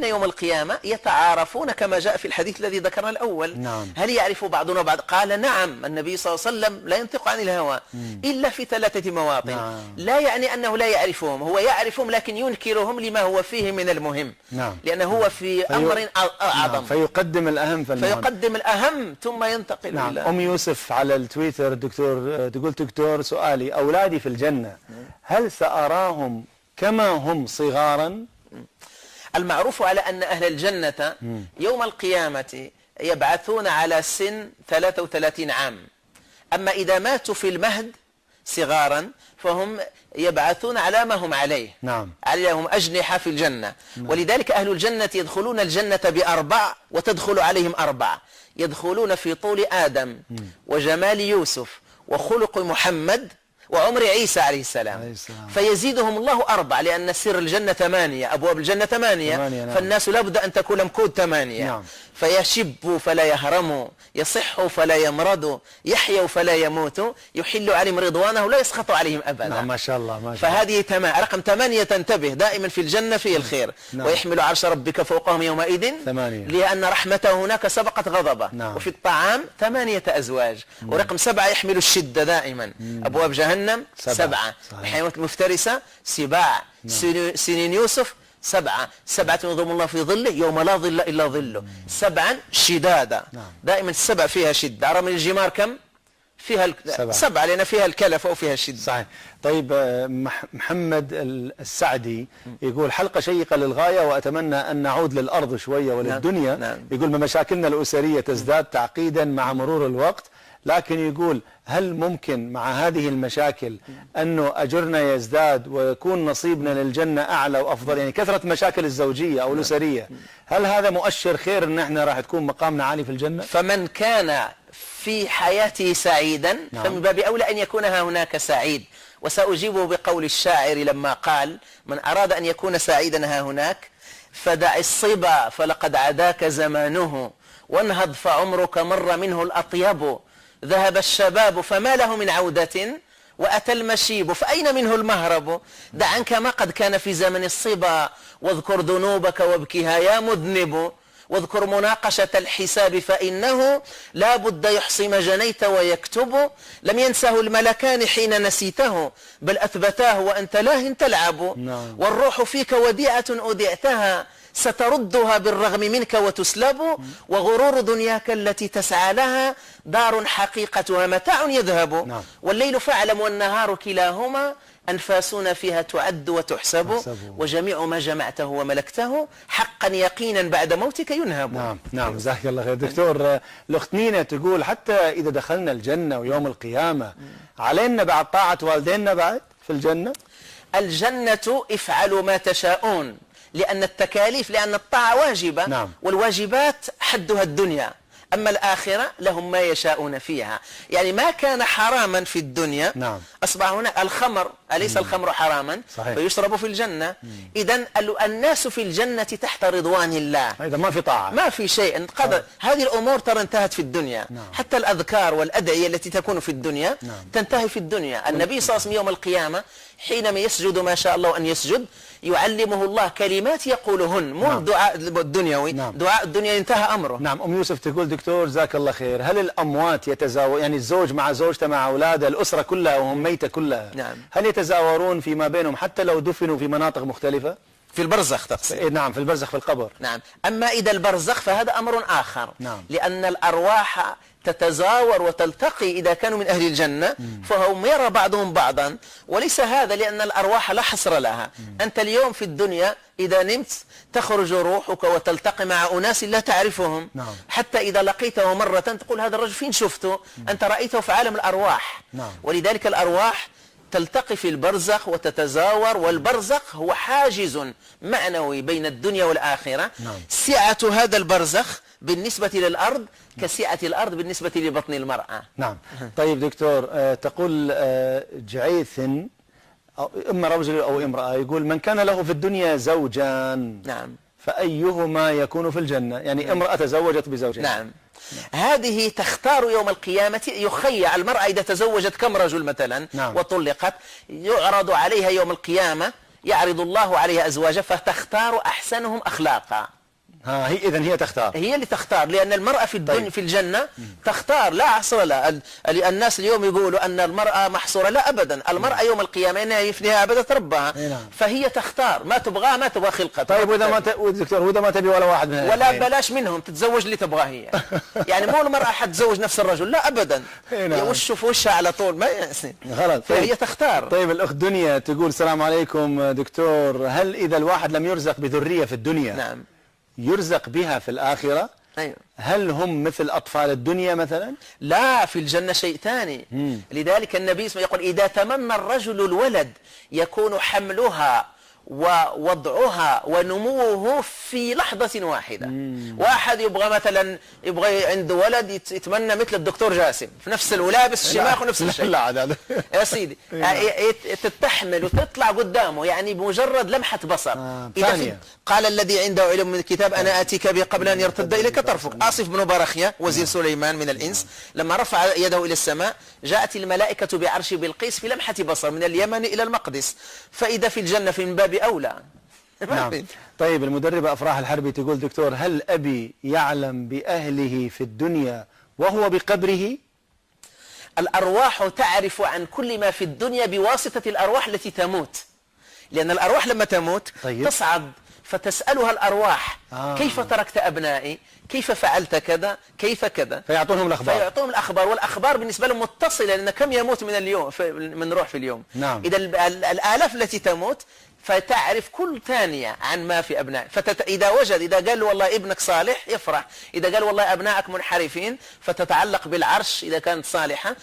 يوم القيامة يتعارفون كما جاء في الحديث الذي ذكرنا الأول. نعم. هل يعرف بعضنا بعض؟ قال نعم، النبي صلى الله عليه وسلم لا ينطق عن الهوى إلا في 3 مواطن. نعم. لا يعني أنه لا يعرفهم، هو يعرفهم لكن ينكرهم لما هو فيه من المهم. نعم. لأنه هو في أمر أعظم. نعم. فيقدم الأهم فيقدم الأهم ثم ينتقل. نعم. إلى أم يوسف على التويتر دكتور تقول: دكتور سؤالي، أولادي في الجنة هل سأراهم كما هم صغارا؟ المعروف على أن أهل الجنة يوم القيامة يبعثون على سن 33 عام. أما إذا ماتوا في المهد صغارا فهم يبعثون على ما هم عليه. نعم. عليهم أجنحة في الجنة. ولذلك أهل الجنة يدخلون الجنة ب4 وتدخل عليهم 4. يدخلون في طول آدم وجمال يوسف وخلق محمد وعمر عيسى عليه السلام. فيزيدهم الله 4 لأن سر الجنة 8، أبواب الجنة 8. نعم. فالناس لابد أن تكون مكود 8. نعم. فيشبوا فلا يهرموا، يصحوا فلا يمرضوا، يحيوا فلا يموتوا، يحل عليهم رضوانه لا يسخط عليهم أبدا. نعم. ما شاء الله ما شاء الله. فهذه رقم 8 تنتبه دائما في الجنة فيه الخير. نعم. ويحمل عرش ربك فوقهم يومئذ 8 لأن رحمته هناك سبقت غضبه. نعم. وفي الطعام 8 أزواج. ورقم 7 يحمل الشدة دائما. أبواب جهنم 7. الحيوانات المفترسة سباع. سنين يوسف 7 ينظم الله في ظله يوم لا ظل إلا ظله. 7 شدادة. دائما 7 فيها شدة. أرى من الجمار كم؟ فيها 7 لأن فيها الكلف أو فيها الشدة. صحيح. طيب محمد السعدي يقول: حلقة شيقة للغاية وأتمنى أن نعود للأرض شوية وللدنيا. نعم. يقول: مشاكلنا الأسرية تزداد تعقيدا مع مرور الوقت، لكن يقول: هل ممكن مع هذه المشاكل أنه أجرنا يزداد ويكون نصيبنا للجنة أعلى وأفضل؟ يعني كثرة مشاكل الزوجية أو الأسرية، هل هذا مؤشر خير أن احنا راح تكون مقامنا عالي في الجنة؟ فمن كان في حياته سعيدا فمن باب أولى أن يكون هناك سعيد. وسأجيبه بقول الشاعر لما قال: من أراد أن يكون سعيدا هناك فدع الصبا فلقد عداك زمانه، وانهض فعمرك مر منه الأطيب، ذهب الشباب فما له من عودة، وأتى المشيب فأين منه المهرب. دع عنك ما قد كان في زمن الصبا، واذكر ذنوبك وابكها يا مذنب، واذكر مناقشة الحساب فإنه لا بد يحصي ما جنيت ويكتب. لم ينسه الملكان حين نسيته، بل أثبتاه وأنت لاه تلعب. والروح فيك وديعة أودعتها، ستردها بالرغم منك وتسلب. وغرور دنياك التي تسعى لها دار حقيقتها متاع يذهب. والليل فاعلم والنهار كلاهما أنفاسنا فيها تعد وتحسب. وجميع ما جمعته وملكته حقا يقينا بعد موتك ينهب. نعم نعم. جزاك الله خير. دكتور، الأخت نينا تقول: حتى إذا دخلنا الجنة ويوم القيامة علينا بعد طاعة والدينا بعد في الجنة؟ الجنة افعلوا ما تشاءون، لأن التكاليف، لأن الطاعة واجبة. نعم. والواجبات حدها الدنيا. أما الآخرة لهم ما يشاءون فيها. يعني ما كان حراما في الدنيا نعم. أصبح هناك الخمر، أليس الخمر حراما؟ صحيح. فيشرب في الجنة. إذن الناس في الجنة تحت رضوان الله. إذا ما في طاعة، ما في شيء قدر. هذه الأمور ترى انتهت في الدنيا. حتى الأذكار والأدعية التي تكون في الدنيا تنتهي في الدنيا. النبي صلى الله عليه وسلم يوم القيامة حينما يسجد ما شاء الله أن يسجد يعلمه الله كلمات يقولهن، مو الدعاء الدنيوي. دعاء الدنيا انتهى أمره. نعم. أم يوسف تقول: دكتور جزاك الله خير، هل الأموات يتزاور، يعني الزوج مع زوجته مع أولاده، الأسرة كلها وهم ميتة كلها، هل يتزاورون فيما بينهم حتى لو دفنوا في مناطق مختلفة؟ في البرزخ تقصد؟ نعم، في البرزخ في القبر. نعم. أما إذا البرزخ فهذا أمر آخر. نعم. لأن الأرواح تتزاور وتلتقي إذا كانوا من أهل الجنة فهم يرى بعضهم بعضا، وليس هذا لأن الأرواح لا حصر لها. أنت اليوم في الدنيا إذا نمت تخرج روحك وتلتقي مع أناس لا تعرفهم. حتى إذا لقيته مرة تقول: هذا الرجل فين شفته؟ أنت رأيته في عالم الأرواح. ولذلك الأرواح تلتقي في البرزخ وتتزاور، والبرزخ هو حاجز معنوي بين الدنيا والآخرة. سعة هذا البرزخ بالنسبة للأرض كسعة الأرض بالنسبة لبطن المرأة. نعم. طيب دكتور، تقول جعيث إما رجل أو امرأة، يقول: من كان له في الدنيا زوجان فأيهما يكون في الجنة؟ يعني امرأة تزوجت بزوجين. نعم. هذه تختار يوم القيامة، يخيع المرأة إذا تزوجت كم رجل مثلا وطلقت، يعرض عليها يوم القيامة يعرض الله عليها أزواجها فتختار أحسنهم أخلاقا. إذن هي تختار، هي اللي تختار، لأن المرأة في الدنيا في الجنة تختار لا حصر لها. الناس اليوم يقولوا أن المرأة محصورة، لا أبدا، المرأة يوم القيامة إنها يفنيها عبدت ربها، فهي تختار ما تبغاه، ما تبغى خلقة. طيب وإذا ما تبي ولا واحد منها، ولا بلاش منهم، تتزوج اللي تبغاه هي. يعني مو المرأة حتزوج نفس الرجل، لا أبدا، وشه في وشها على طول ما يأسن، فهي تختار. طيب الأخت دنيا تقول السلام عليكم دكتور، هل إذا الواحد لم يرزق بذرية في الدنيا نعم يرزق بها في الآخرة؟ أيوه. هل هم مثل أطفال الدنيا مثلا؟ لا، في الجنة شيء ثاني. لذلك النبي يقول إذا تمنى الرجل الولد يكون حملها ووضعها ونموه في لحظة واحدة. واحد يبغى مثلا عنده ولد يتمنى مثل الدكتور جاسم في نفس ولابس الشماخ ونفس الشيء. لا يا سيدي تتحمل وتطلع قدامه، يعني بمجرد لمحة بصر. قال الذي عنده علم من الكتاب أنا آتيك به قبل أن يرتد إليك طرفك. آصف بن برخية وزير سليمان من الإنس لما رفع يده إلى السماء جاءت الملائكة بعرش بلقيس في لمحة بصر من اليمن إلى المقدس، فإذا في الجنة في من باب أولى. نعم. طيب المدربة أفراح الحربي تقول دكتور، هل أبي يعلم بأهله في الدنيا وهو بقبره؟ الأرواح تعرف عن كل ما في الدنيا بواسطة الأرواح التي تموت، لأن الأرواح لما تموت تصعد فتسألها الأرواح كيف تركت أبنائي، كيف فعلت كذا، كيف كذا، فيعطونهم الأخبار. والأخبار بالنسبة لهم متصلة، لأن كم يموت من روح في اليوم. نعم. إذا الآلاف التي تموت فتعرف كل ثانية عن ما في أبنائك. إذا قال والله ابنك صالح يفرح، إذا قال والله أبنائك منحرفين فتتعلق بالعرش إذا كانت صالحة.